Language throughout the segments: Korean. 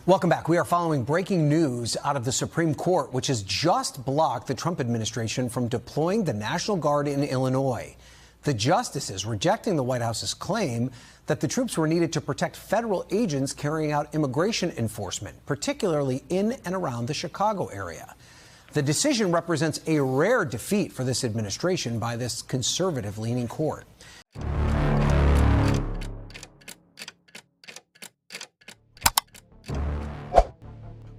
Welcome back. We are following breaking news out of the Supreme Court, which has just blocked the Trump administration from deploying the National Guard in Illinois. The justices rejecting the White House's claim that the troops were needed to protect federal agents carrying out immigration enforcement, particularly in and around the Chicago area. The decision represents a rare defeat for this administration by this conservative-leaning court.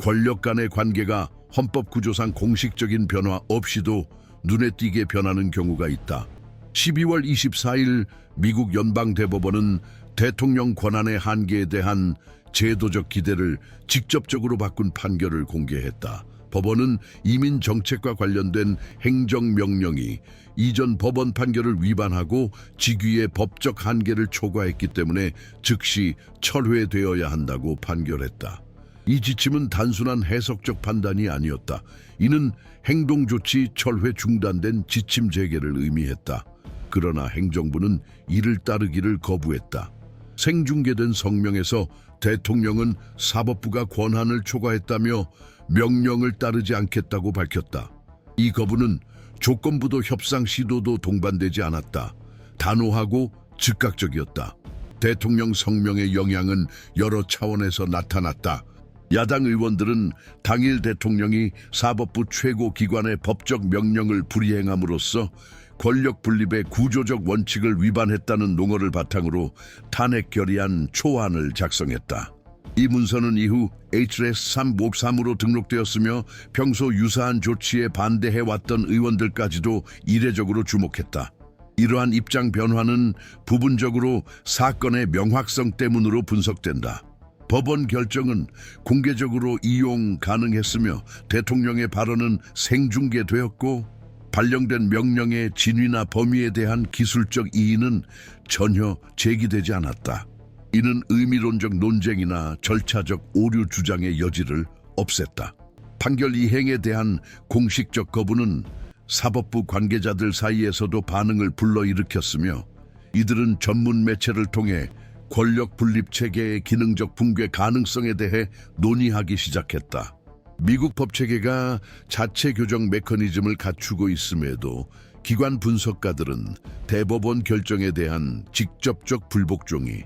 권력 간의 관계가 헌법구조상 공식적인 변화 없이도 눈에 띄게 변하는 경우가 있다. 12월 24일 미국 연방대법원은 대통령 권한의 한계에 대한 제도적 기대를 직접적으로 바꾼 판결을 공개했다. 법원은 이민 정책과 관련된 행정명령이 이전 법원 판결을 위반하고 직위의 법적 한계를 초과했기 때문에 즉시 철회되어야 한다고 판결했다. 이 지침은 단순한 해석적 판단이 아니었다. 이는 행동조치 철회 중단된 지침 재개를 의미했다. 그러나 행정부는 이를 따르기를 거부했다. 생중계된 성명에서 대통령은 사법부가 권한을 초과했다며 명령을 따르지 않겠다고 밝혔다. 이 거부는 조건부도 협상 시도도 동반되지 않았다. 단호하고 즉각적이었다. 대통령 성명의 영향은 여러 차원에서 나타났다. 야당 의원들은 당일 대통령이 사법부 최고기관의 법적 명령을 불이행함으로써 권력 분립의 구조적 원칙을 위반했다는 농어를 바탕으로 탄핵 결의안 초안을 작성했다. 이 문서는 이후 HRS 353으로 등록되었으며 평소 유사한 조치에 반대해왔던 의원들까지도 이례적으로 주목했다. 이러한 입장 변화는 부분적으로 사건의 명확성 때문으로 분석된다. 법원 결정은 공개적으로 이용 가능했으며 대통령의 발언은 생중계되었고 발령된 명령의 진위나 범위에 대한 기술적 이의는 전혀 제기되지 않았다. 이는 의미론적 논쟁이나 절차적 오류 주장의 여지를 없앴다. 판결 이행에 대한 공식적 거부는 사법부 관계자들 사이에서도 반응을 불러일으켰으며 이들은 전문 매체를 통해 권력 분립 체계의 기능적 붕괴 가능성에 대해 논의하기 시작했다. 미국 법체계가 자체 교정 메커니즘을 갖추고 있음에도 기관 분석가들은 대법원 결정에 대한 직접적 불복종이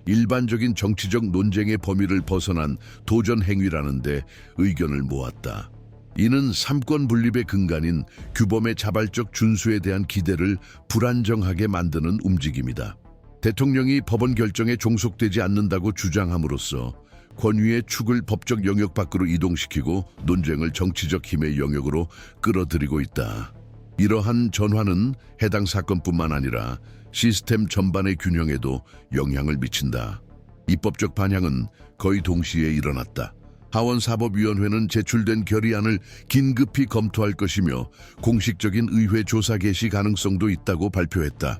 일반적인 정치적 논쟁의 범위를 벗어난 도전 행위라는 데 의견을 모았다. 이는 삼권 분립의 근간인 규범의 자발적 준수에 대한 기대를 불안정하게 만드는 움직임이다. 대통령이 법원 결정에 종속되지 않는다고 주장함으로써 권위의 축을 법적 영역 밖으로 이동시키고 논쟁을 정치적 힘의 영역으로 끌어들이고 있다. 이러한 전환은 해당 사건뿐만 아니라 시스템 전반의 균형에도 영향을 미친다. 입법적 반향은 거의 동시에 일어났다. 하원사법위원회는 제출된 결의안을 긴급히 검토할 것이며 공식적인 의회 조사 개시 가능성도 있다고 발표했다.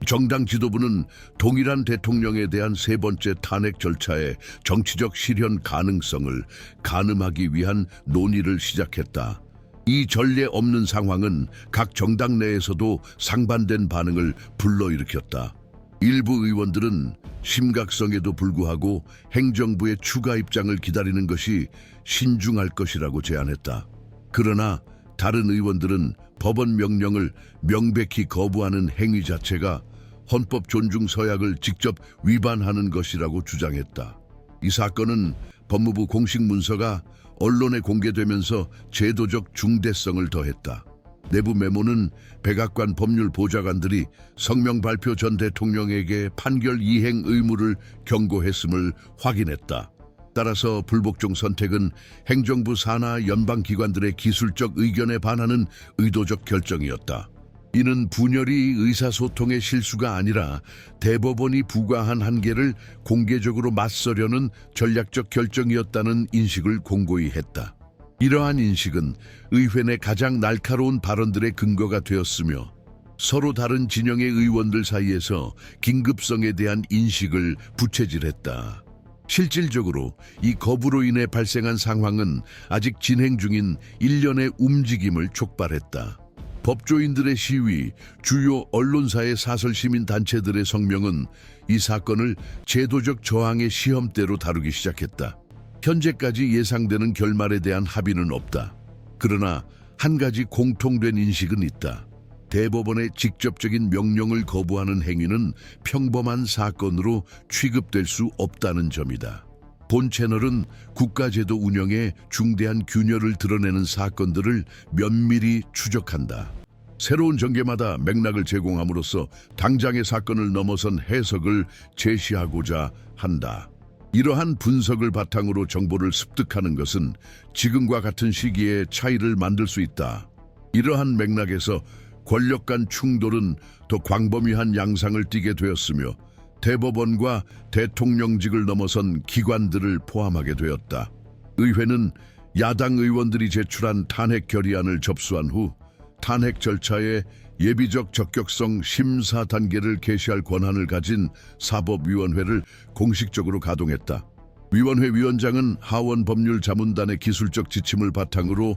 정당 지도부는 동일한 대통령에 대한 세 번째 탄핵 절차의 정치적 실현 가능성을 가늠하기 위한 논의를 시작했다. 이 전례 없는 상황은 각 정당 내에서도 상반된 반응을 불러일으켰다. 일부 의원들은 심각성에도 불구하고 행정부의 추가 입장을 기다리는 것이 신중할 것이라고 제안했다. 그러나 다른 의원들은 법원 명령을 명백히 거부하는 행위 자체가 헌법 존중 서약을 직접 위반하는 것이라고 주장했다. 이 사건은 법무부 공식 문서가 언론에 공개되면서 제도적 중대성을 더했다. 내부 메모는 백악관 법률 보좌관들이 성명 발표 전 대통령에게 판결 이행 의무를 경고했음을 확인했다. 따라서 불복종 선택은 행정부 산하 연방기관들의 기술적 의견에 반하는 의도적 결정이었다. 이는 분열이 의사소통의 실수가 아니라 대법원이 부과한 한계를 공개적으로 맞서려는 전략적 결정이었다는 인식을 공고히 했다. 이러한 인식은 의회 내 가장 날카로운 발언들의 근거가 되었으며 서로 다른 진영의 의원들 사이에서 긴급성에 대한 인식을 부채질했다. 실질적으로 이 거부로 인해 발생한 상황은 아직 진행 중인 일련의 움직임을 촉발했다. 법조인들의 시위, 주요 언론사의 사설시민단체들의 성명은 이 사건을 제도적 저항의 시험대로 다루기 시작했다. 현재까지 예상되는 결말에 대한 합의는 없다. 그러나 한 가지 공통된 인식은 있다. 대법원의 직접적인 명령을 거부하는 행위는 평범한 사건으로 취급될 수 없다는 점이다. 본 채널은 국가제도 운영에 중대한 균열을 드러내는 사건들을 면밀히 추적한다. 새로운 전개마다 맥락을 제공함으로써 당장의 사건을 넘어선 해석을 제시하고자 한다. 이러한 분석을 바탕으로 정보를 습득하는 것은 지금과 같은 시기에 차이를 만들 수 있다. 이러한 맥락에서 권력 간 충돌은 더 광범위한 양상을 띠게 되었으며 대법원과 대통령직을 넘어선 기관들을 포함하게 되었다. 의회는 야당 의원들이 제출한 탄핵 결의안을 접수한 후 탄핵 절차에 예비적 적격성 심사 단계를 개시할 권한을 가진 사법위원회를 공식적으로 가동했다. 위원회 위원장은 하원 법률자문단의 기술적 지침을 바탕으로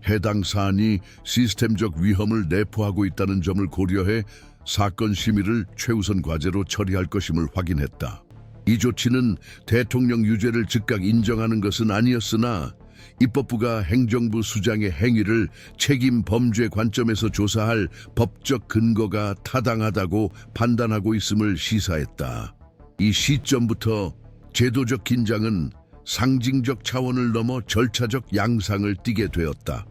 해당 사안이 시스템적 위험을 내포하고 있다는 점을 고려해 사건 심의를 최우선 과제로 처리할 것임을 확인했다. 이 조치는 대통령 유죄를 즉각 인정하는 것은 아니었으나 입법부가 행정부 수장의 행위를 책임 범죄 관점에서 조사할 법적 근거가 타당하다고 판단하고 있음을 시사했다. 이 시점부터 제도적 긴장은 상징적 차원을 넘어 절차적 양상을 띠게 되었다.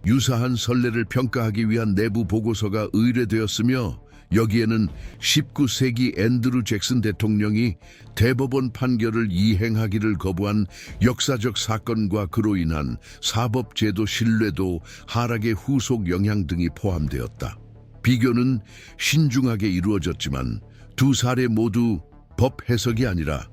유사한 선례를 평가하기 위한 내부 보고서가 의뢰되었으며 여기에는 19세기 앤드루 잭슨 대통령이 대법원 판결을 이행하기를 거부한 역사적 사건과 그로 인한 사법제도 신뢰도 하락의 후속 영향 등이 포함되었다. 비교는 신중하게 이루어졌지만 두 사례 모두 법 해석이 아니라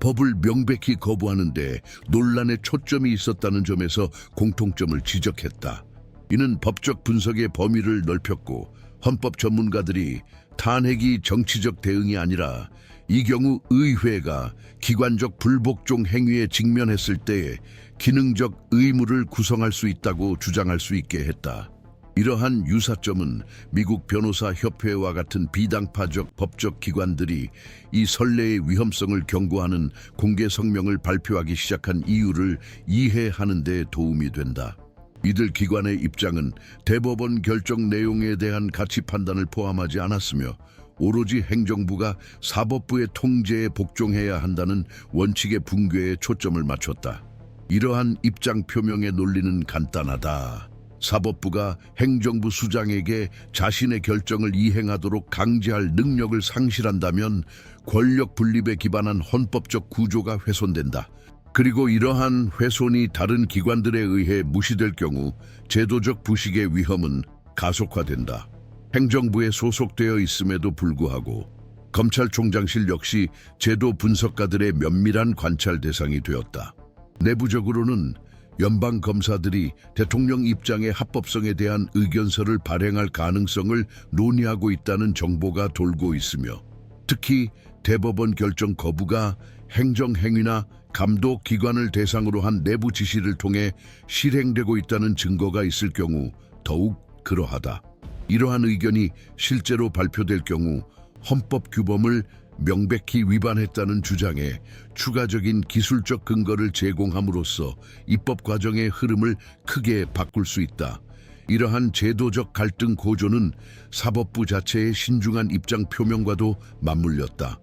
법을 명백히 거부하는 데 논란의 초점이 있었다는 점에서 공통점을 지적했다. 이는 법적 분석의 범위를 넓혔고 헌법 전문가들이 탄핵이 정치적 대응이 아니라 이 경우 의회가 기관적 불복종 행위에 직면했을 때 기능적 의무를 구성할 수 있다고 주장할 수 있게 했다. 이러한 유사점은 미국 변호사 협회와 같은 비당파적 법적 기관들이 이 선례의 위험성을 경고하는 공개 성명을 발표하기 시작한 이유를 이해하는 데 도움이 된다. 이들 기관의 입장은 대법원 결정 내용에 대한 가치 판단을 포함하지 않았으며 오로지 행정부가 사법부의 통제에 복종해야 한다는 원칙의 붕괴에 초점을 맞췄다. 이러한 입장 표명의 논리는 간단하다. 사법부가 행정부 수장에게 자신의 결정을 이행하도록 강제할 능력을 상실한다면 권력 분립에 기반한 헌법적 구조가 훼손된다. 그리고 이러한 훼손이 다른 기관들에 의해 무시될 경우 제도적 부식의 위험은 가속화된다. 행정부에 소속되어 있음에도 불구하고 검찰총장실 역시 제도 분석가들의 면밀한 관찰 대상이 되었다. 내부적으로는 연방 검사들이 대통령 입장의 합법성에 대한 의견서를 발행할 가능성을 논의하고 있다는 정보가 돌고 있으며 특히 대법원 결정 거부가 행정행위나 감독기관을 대상으로 한 내부 지시를 통해 실행되고 있다는 증거가 있을 경우 더욱 그러하다. 이러한 의견이 실제로 발표될 경우 헌법 규범을 명백히 위반했다는 주장에 추가적인 기술적 근거를 제공함으로써 입법 과정의 흐름을 크게 바꿀 수 있다. 이러한 제도적 갈등 고조는 사법부 자체의 신중한 입장 표명과도 맞물렸다.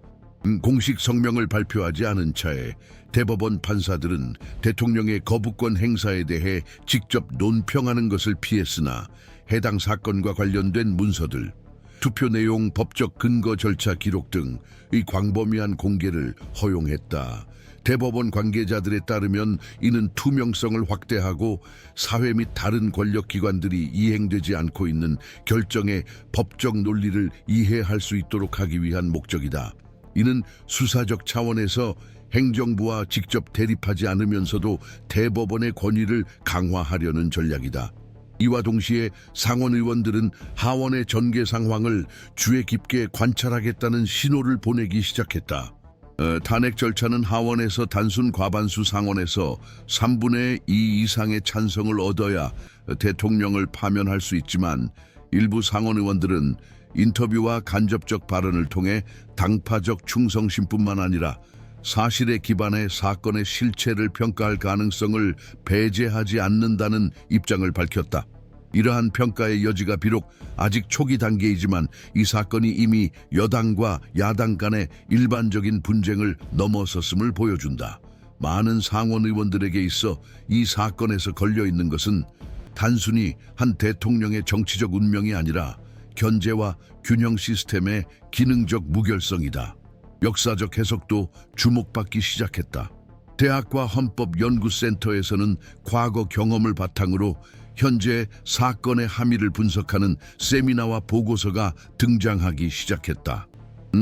공식 성명을 발표하지 않은 차에 대법원 판사들은 대통령의 거부권 행사에 대해 직접 논평하는 것을 피했으나 해당 사건과 관련된 문서들, 투표 내용, 법적 근거 절차 기록 등의 광범위한 공개를 허용했다. 대법원 관계자들에 따르면 이는 투명성을 확대하고 사회 및 다른 권력기관들이 이행되지 않고 있는 결정의 법적 논리를 이해할 수 있도록 하기 위한 목적이다. 이는 수사적 차원에서 행정부와 직접 대립하지 않으면서도 대법원의 권위를 강화하려는 전략이다. 이와 동시에 상원 의원들은 하원의 전개 상황을 주의 깊게 관찰하겠다는 신호를 보내기 시작했다. 탄핵 절차는 하원에서 단순 과반수 상원에서 3분의 2 이상의 찬성을 얻어야 대통령을 파면할 수 있지만 일부 상원 의원들은 인터뷰와 간접적 발언을 통해 당파적 충성심뿐만 아니라 사실에 기반해 사건의 실체를 평가할 가능성을 배제하지 않는다는 입장을 밝혔다. 이러한 평가의 여지가 비록 아직 초기 단계이지만 이 사건이 이미 여당과 야당 간의 일반적인 분쟁을 넘어섰음을 보여준다. 많은 상원 의원들에게 있어 이 사건에서 걸려있는 것은 단순히 한 대통령의 정치적 운명이 아니라 견제와 균형 시스템의 기능적 무결성이다. 역사적 해석도 주목받기 시작했다. 대학과 헌법연구센터에서는 과거 경험을 바탕으로 현재 사건의 함의를 분석하는 세미나와 보고서가 등장하기 시작했다.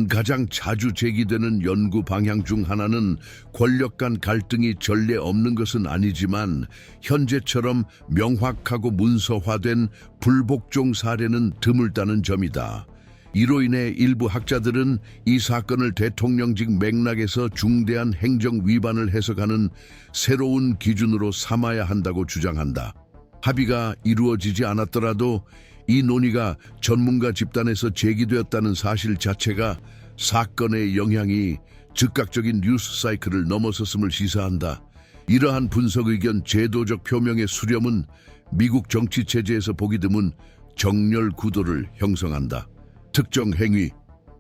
가장 자주 제기되는 연구 방향 중 하나는 권력 간 갈등이 전례 없는 것은 아니지만 현재처럼 명확하고 문서화된 불복종 사례는 드물다는 점이다. 이로 인해 일부 학자들은 이 사건을 대통령직 맥락에서 중대한 행정 위반을 해석하는 새로운 기준으로 삼아야 한다고 주장한다. 합의가 이루어지지 않았더라도 이 논의가 전문가 집단에서 제기되었다는 사실 자체가 사건의 영향이 즉각적인 뉴스 사이클을 넘어섰음을 시사한다. 이러한 분석 의견 제도적 표명의 수렴은 미국 정치 체제에서 보기 드문 정렬 구도를 형성한다. 특정 행위,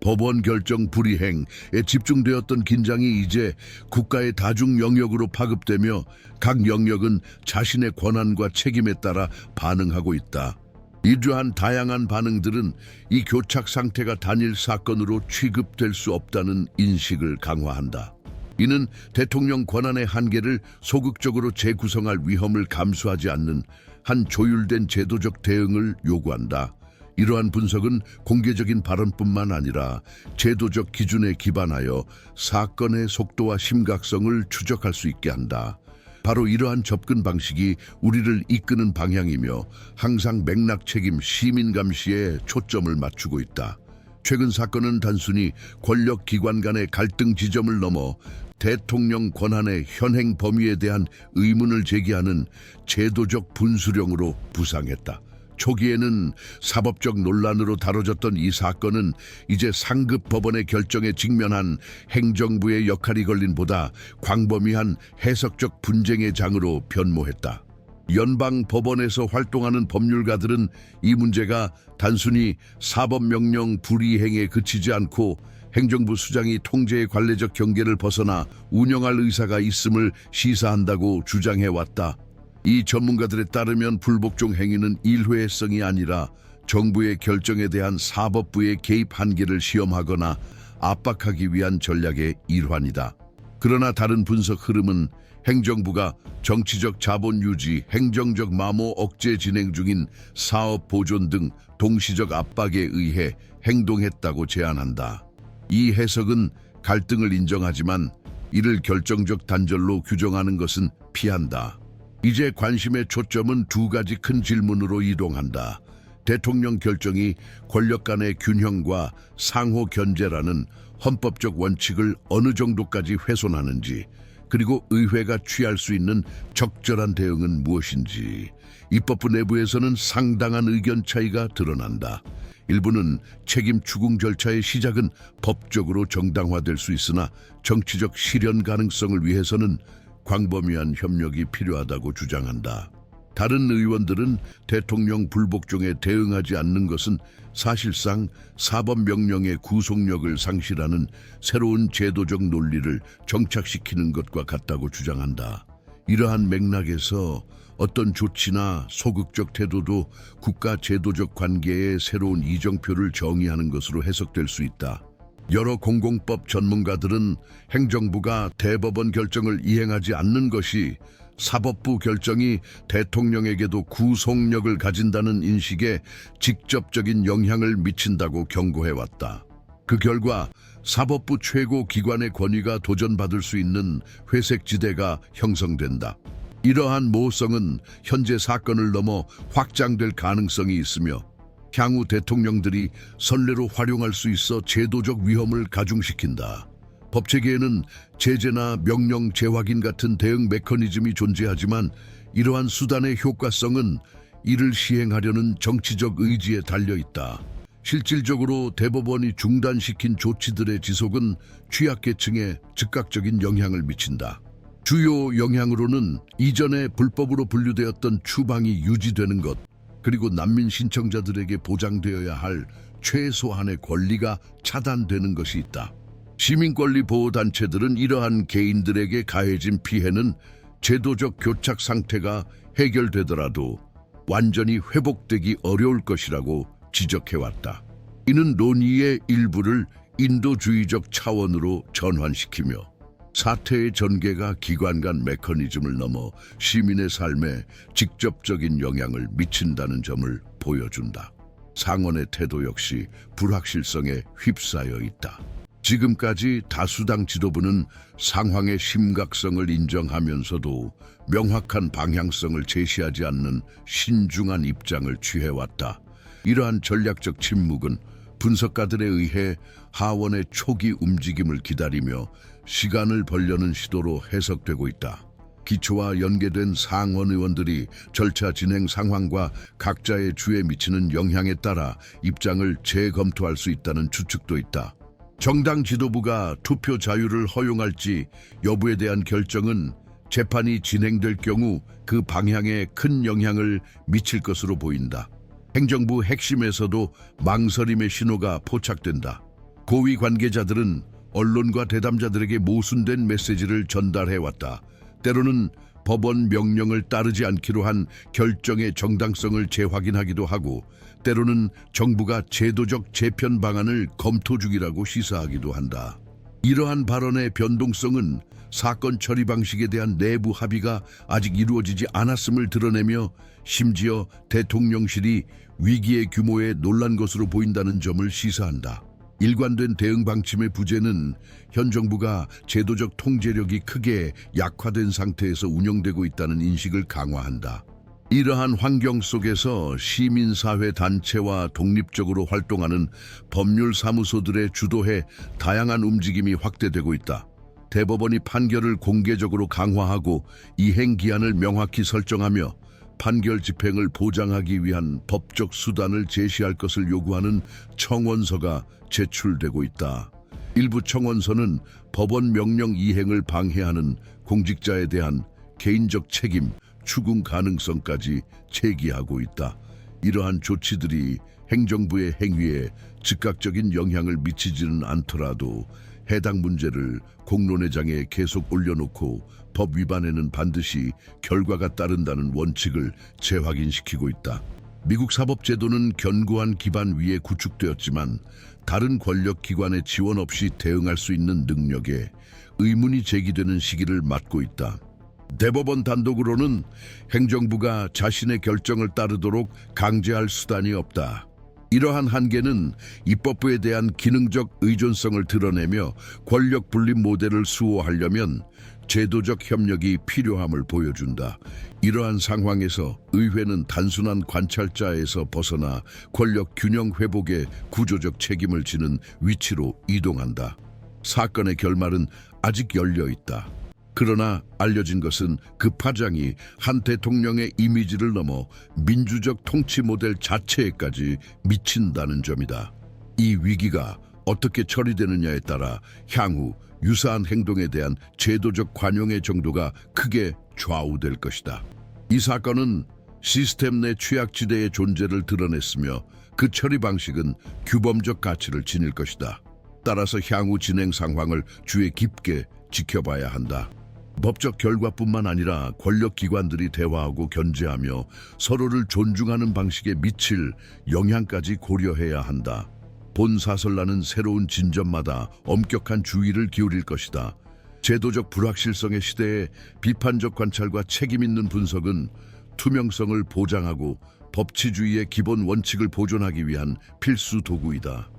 법원 결정 불이행에 집중되었던 긴장이 이제 국가의 다중 영역으로 파급되며 각 영역은 자신의 권한과 책임에 따라 반응하고 있다. 이러한 다양한 반응들은 이 교착 상태가 단일 사건으로 취급될 수 없다는 인식을 강화한다. 이는 대통령 권한의 한계를 소극적으로 재구성할 위험을 감수하지 않는 한 조율된 제도적 대응을 요구한다. 이러한 분석은 공개적인 발언뿐만 아니라 제도적 기준에 기반하여 사건의 속도와 심각성을 추적할 수 있게 한다. 바로 이러한 접근 방식이 우리를 이끄는 방향이며 항상 맥락 책임 시민 감시에 초점을 맞추고 있다. 최근 사건은 단순히 권력 기관 간의 갈등 지점을 넘어 대통령 권한의 현행 범위에 대한 의문을 제기하는 제도적 분수령으로 부상했다. 초기에는 사법적 논란으로 다뤄졌던 이 사건은 이제 상급 법원의 결정에 직면한 행정부의 역할이 걸린 보다 광범위한 해석적 분쟁의 장으로 변모했다. 연방 법원에서 활동하는 법률가들은 이 문제가 단순히 사법명령 불이행에 그치지 않고 행정부 수장이 통제의 관례적 경계를 벗어나 운영할 의사가 있음을 시사한다고 주장해왔다. 이 전문가들에 따르면 불복종 행위는 일회성이 아니라 정부의 결정에 대한 사법부의 개입 한계를 시험하거나 압박하기 위한 전략의 일환이다. 그러나 다른 분석 흐름은 행정부가 정치적 자본 유지, 행정적 마모 억제 진행 중인 사업 보존 등 동시적 압박에 의해 행동했다고 제안한다. 이 해석은 갈등을 인정하지만 이를 결정적 단절로 규정하는 것은 피한다. 이제 관심의 초점은 두 가지 큰 질문으로 이동한다. 대통령 결정이 권력 간의 균형과 상호 견제라는 헌법적 원칙을 어느 정도까지 훼손하는지, 그리고 의회가 취할 수 있는 적절한 대응은 무엇인지. 입법부 내부에서는 상당한 의견 차이가 드러난다. 일부는 책임 추궁 절차의 시작은 법적으로 정당화될 수 있으나 정치적 실현 가능성을 위해서는 광범위한 협력이 필요하다고 주장한다. 다른 의원들은 대통령 불복종에 대응하지 않는 것은 사실상 사법명령의 구속력을 상실하는 새로운 제도적 논리를 정착시키는 것과 같다고 주장한다. 이러한 맥락에서 어떤 조치나 소극적 태도도 국가 제도적 관계의 새로운 이정표를 정의하는 것으로 해석될 수 있다. 여러 공공법 전문가들은 행정부가 대법원 결정을 이행하지 않는 것이 사법부 결정이 대통령에게도 구속력을 가진다는 인식에 직접적인 영향을 미친다고 경고해왔다. 그 결과 사법부 최고 기관의 권위가 도전받을 수 있는 회색지대가 형성된다. 이러한 모호성은 현재 사건을 넘어 확장될 가능성이 있으며 향후 대통령들이 선례로 활용할 수 있어 제도적 위험을 가중시킨다. 법체계에는 제재나 명령 재확인 같은 대응 메커니즘이 존재하지만 이러한 수단의 효과성은 이를 시행하려는 정치적 의지에 달려 있다. 실질적으로 대법원이 중단시킨 조치들의 지속은 취약계층에 즉각적인 영향을 미친다. 주요 영향으로는 이전에 불법으로 분류되었던 추방이 유지되는 것, 그리고 난민 신청자들에게 보장되어야 할 최소한의 권리가 차단되는 것이 있다. 시민권리보호단체들은 이러한 개인들에게 가해진 피해는 제도적 교착 상태가 해결되더라도 완전히 회복되기 어려울 것이라고 지적해왔다. 이는 논의의 일부를 인도주의적 차원으로 전환시키며 사태의 전개가 기관 간 메커니즘을 넘어 시민의 삶에 직접적인 영향을 미친다는 점을 보여준다. 상원의 태도 역시 불확실성에 휩싸여 있다. 지금까지 다수당 지도부는 상황의 심각성을 인정하면서도 명확한 방향성을 제시하지 않는 신중한 입장을 취해왔다. 이러한 전략적 침묵은 분석가들에 의해 하원의 초기 움직임을 기다리며 시간을 벌려는 시도로 해석되고 있다. 기초와 연계된 상원 의원들이 절차 진행 상황과 각자의 주에 미치는 영향에 따라 입장을 재검토할 수 있다는 추측도 있다. 정당 지도부가 투표 자유를 허용할지 여부에 대한 결정은 재판이 진행될 경우 그 방향에 큰 영향을 미칠 것으로 보인다. 행정부 핵심에서도 망설임의 신호가 포착된다. 고위 관계자들은 언론과 대담자들에게 모순된 메시지를 전달해왔다. 때로는 법원 명령을 따르지 않기로 한 결정의 정당성을 재확인하기도 하고, 때로는 정부가 제도적 재편 방안을 검토 중이라고 시사하기도 한다. 이러한 발언의 변동성은 사건 처리 방식에 대한 내부 합의가 아직 이루어지지 않았음을 드러내며, 심지어 대통령실이 위기의 규모에 놀란 것으로 보인다는 점을 시사한다. 일관된 대응 방침의 부재는 현 정부가 제도적 통제력이 크게 약화된 상태에서 운영되고 있다는 인식을 강화한다. 이러한 환경 속에서 시민사회 단체와 독립적으로 활동하는 법률사무소들의 주도해 다양한 움직임이 확대되고 있다. 대법원이 판결을 공개적으로 강화하고 이행기한을 명확히 설정하며 판결 집행을 보장하기 위한 법적 수단을 제시할 것을 요구하는 청원서가 제출되고 있다. 일부 청원서는 법원 명령 이행을 방해하는 공직자에 대한 개인적 책임, 추궁 가능성까지 제기하고 있다. 이러한 조치들이 행정부의 행위에 즉각적인 영향을 미치지는 않더라도 해당 문제를 공론회장에 계속 올려놓고 법 위반에는 반드시 결과가 따른다는 원칙을 재확인시키고 있다. 미국 사법제도는 견고한 기반 위에 구축되었지만 다른 권력기관의 지원 없이 대응할 수 있는 능력에 의문이 제기되는 시기를 맞고 있다. 대법원 단독으로는 행정부가 자신의 결정을 따르도록 강제할 수단이 없다. 이러한 한계는 입법부에 대한 기능적 의존성을 드러내며 권력 분립 모델을 수호하려면 제도적 협력이 필요함을 보여준다. 이러한 상황에서 의회는 단순한 관찰자에서 벗어나 권력 균형 회복에 구조적 책임을 지는 위치로 이동한다. 사건의 결말은 아직 열려 있다. 그러나 알려진 것은 그 파장이 한 대통령의 이미지를 넘어 민주적 통치 모델 자체에까지 미친다는 점이다. 이 위기가 어떻게 처리되느냐에 따라 향후 유사한 행동에 대한 제도적 관용의 정도가 크게 좌우될 것이다. 이 사건은 시스템 내 취약지대의 존재를 드러냈으며 그 처리 방식은 규범적 가치를 지닐 것이다. 따라서 향후 진행 상황을 주의 깊게 지켜봐야 한다. 법적 결과뿐만 아니라 권력기관들이 대화하고 견제하며 서로를 존중하는 방식에 미칠 영향까지 고려해야 한다. 본 사설라는 새로운 진전마다 엄격한 주의를 기울일 것이다. 제도적 불확실성의 시대에 비판적 관찰과 책임 있는 분석은 투명성을 보장하고 법치주의의 기본 원칙을 보존하기 위한 필수 도구이다.